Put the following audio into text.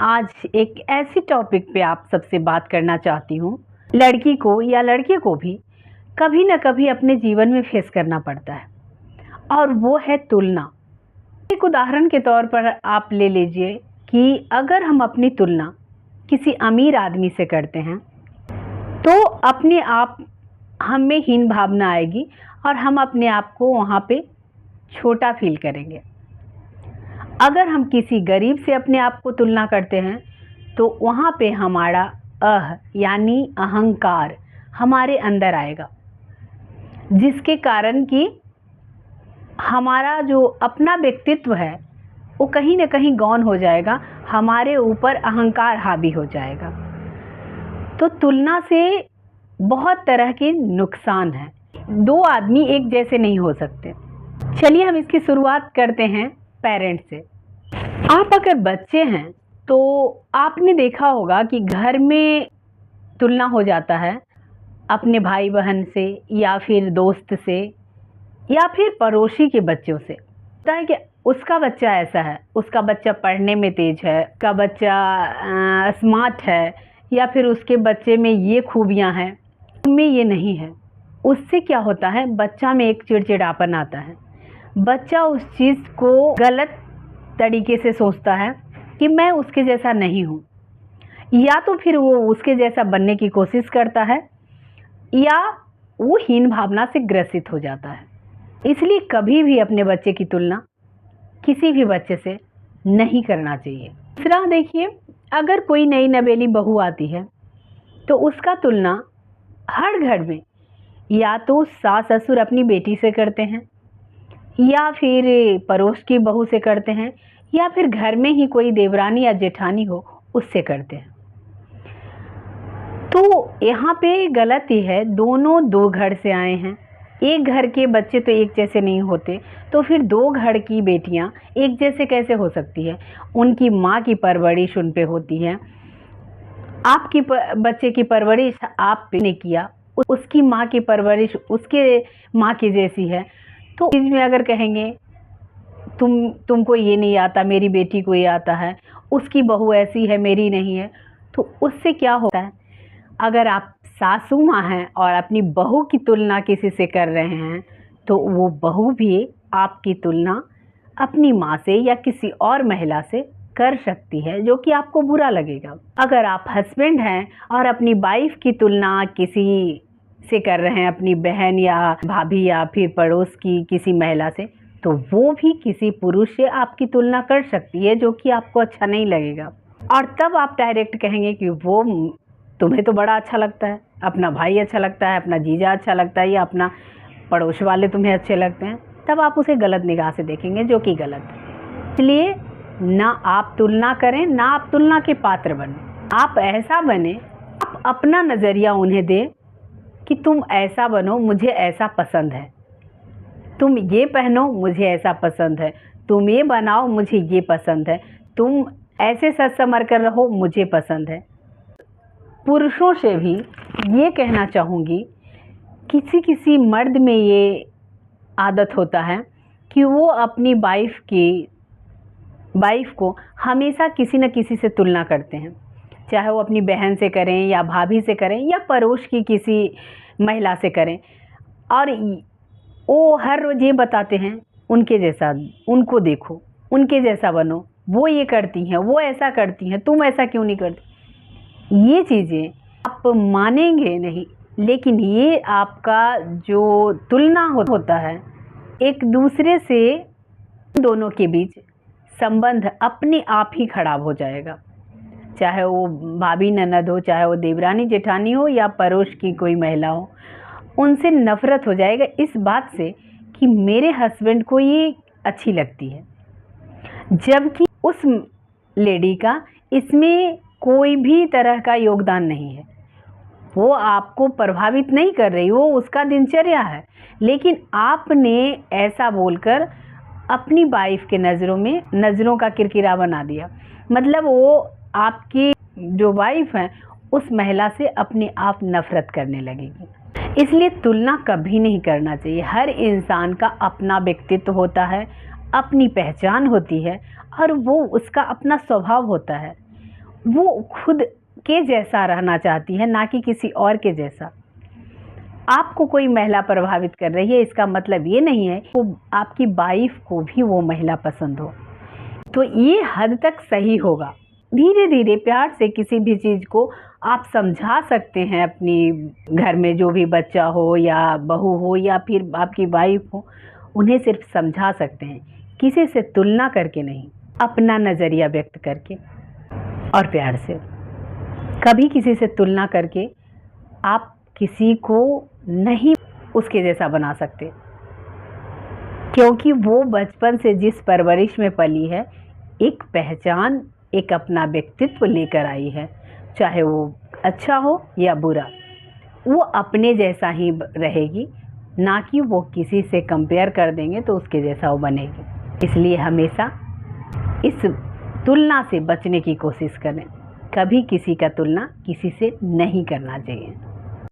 आज एक ऐसी टॉपिक पे आप सबसे बात करना चाहती हूँ। लड़की को या लड़के को भी कभी ना कभी अपने जीवन में फेस करना पड़ता है और वो है तुलना। एक उदाहरण के तौर पर आप ले लीजिए कि अगर हम अपनी तुलना किसी अमीर आदमी से करते हैं तो अपने आप हमें हीन भावना आएगी और हम अपने आप को वहाँ पे छोटा फील करेंगे। अगर हम किसी गरीब से अपने आप को तुलना करते हैं तो वहाँ पे हमारा यानी अहंकार हमारे अंदर आएगा, जिसके कारण कि हमारा जो अपना व्यक्तित्व है वो कहीं ना कहीं गौण हो जाएगा, हमारे ऊपर अहंकार हावी हो जाएगा। तो तुलना से बहुत तरह के नुकसान हैं। दो आदमी एक जैसे नहीं हो सकते। चलिए हम इसकी शुरुआत करते हैं पेरेंट्स से। आप अगर बच्चे हैं तो आपने देखा होगा कि घर में तुलना हो जाता है अपने भाई बहन से या फिर दोस्त से या फिर पड़ोसी के बच्चों से। होता है कि उसका बच्चा ऐसा है, उसका बच्चा पढ़ने में तेज है, उसका बच्चा स्मार्ट है, या फिर उसके बच्चे में ये खूबियां हैं, उनमें ये नहीं है। उससे क्या होता है, बच्चा में एक चिड़चिड़ापन आता है। बच्चा उस चीज़ को गलत तरीके से सोचता है कि मैं उसके जैसा नहीं हूँ, या तो फिर वो उसके जैसा बनने की कोशिश करता है या वो हीन भावना से ग्रसित हो जाता है। इसलिए कभी भी अपने बच्चे की तुलना किसी भी बच्चे से नहीं करना चाहिए। दूसरा देखिए, अगर कोई नई नवेली बहू आती है तो उसका तुलना हर घर में या तो सास ससुर अपनी बेटी से करते हैं, या फिर पड़ोस की बहू से करते हैं, या फिर घर में ही कोई देवरानी या जेठानी हो उससे करते हैं। तो यहाँ पे गलती है, दोनों दो घर से आए हैं। एक घर के बच्चे तो एक जैसे नहीं होते, तो फिर दो घर की बेटियाँ एक जैसे कैसे हो सकती है। उनकी माँ की परवरिश उन पे होती है। आपकी बच्चे की परवरिश आपने किया, उसकी माँ की परवरिश उसके माँ की जैसी है। तो इसमें अगर कहेंगे तुमको ये नहीं आता, मेरी बेटी को ये आता है, उसकी बहू ऐसी है मेरी नहीं है, तो उससे क्या होता है। अगर आप सासू माँ हैं और अपनी बहू की तुलना किसी से कर रहे हैं तो वो बहू भी आपकी तुलना अपनी माँ से या किसी और महिला से कर सकती है, जो कि आपको बुरा लगेगा। अगर आप हस्बैंड हैं और अपनी वाइफ की तुलना किसी से कर रहे हैं, अपनी बहन या भाभी या फिर पड़ोस की किसी महिला से, तो वो भी किसी पुरुष से आपकी तुलना कर सकती है, जो कि आपको अच्छा नहीं लगेगा। और तब आप डायरेक्ट कहेंगे कि वो तुम्हें तो बड़ा अच्छा लगता है, अपना भाई अच्छा लगता है, अपना जीजा अच्छा लगता है, या अपना पड़ोस वाले तुम्हें अच्छे लगते हैं। तब आप उसे गलत निगाह से देखेंगे, जो कि गलत है। इसलिए ना आप तुलना करें, ना आप तुलना के पात्र बने। आप ऐसा बने, आप अपना नज़रिया उन्हें दें कि तुम ऐसा बनो, मुझे ऐसा पसंद है, तुम ये पहनो, मुझे ऐसा पसंद है, तुम ये बनाओ, मुझे ये पसंद है, तुम ऐसे सच संवर कर रहो, मुझे पसंद है। पुरुषों से भी ये कहना चाहूँगी, किसी किसी मर्द में ये आदत होता है कि वो अपनी वाइफ को हमेशा किसी न किसी से तुलना करते हैं, चाहे वो अपनी बहन से करें या भाभी से करें या पड़ोस की किसी महिला से करें, और वो हर रोज़ ये बताते हैं उनके जैसा, उनको देखो, उनके जैसा बनो, वो ये करती हैं, वो ऐसा करती हैं, तुम ऐसा क्यों नहीं करती। ये चीज़ें आप मानेंगे नहीं, लेकिन ये आपका जो तुलना होता है एक दूसरे से, दोनों के बीच संबंध अपने आप ही खराब हो जाएगा। चाहे वो भाभी ननद हो, चाहे वो देवरानी जेठानी हो या पड़ोस की कोई महिला हो, उनसे नफ़रत हो जाएगा इस बात से कि मेरे हस्बैंड को ये अच्छी लगती है, जबकि उस लेडी का इसमें कोई भी तरह का योगदान नहीं है। वो आपको प्रभावित नहीं कर रही, वो उसका दिनचर्या है, लेकिन आपने ऐसा बोलकर अपनी वाइफ के नज़रों का किरकिरा बना दिया। मतलब वो आपकी जो वाइफ है उस महिला से अपने आप नफ़रत करने लगेगी। इसलिए तुलना कभी नहीं करना चाहिए। हर इंसान का अपना व्यक्तित्व होता है, अपनी पहचान होती है, और वो उसका अपना स्वभाव होता है। वो खुद के जैसा रहना चाहती है, ना कि किसी और के जैसा। आपको कोई महिला प्रभावित कर रही है, इसका मतलब ये नहीं है वो आपकी वाइफ को भी वो महिला पसंद हो। तो ये हद तक सही होगा। धीरे धीरे प्यार से किसी भी चीज़ को आप समझा सकते हैं। अपनी घर में जो भी बच्चा हो या बहू हो या फिर आपकी वाइफ हो, उन्हें सिर्फ समझा सकते हैं, किसी से तुलना करके नहीं, अपना नज़रिया व्यक्त करके और प्यार से। कभी किसी से तुलना करके आप किसी को नहीं उसके जैसा बना सकते, क्योंकि वो बचपन से जिस परवरिश में पली है, एक पहचान, एक अपना व्यक्तित्व लेकर आई है। चाहे वो अच्छा हो या बुरा, वो अपने जैसा ही रहेगी, ना कि वो किसी से कंपेयर कर देंगे तो उसके जैसा वो बनेगी। इसलिए हमेशा इस तुलना से बचने की कोशिश करें। कभी किसी का तुलना किसी से नहीं करना चाहिए।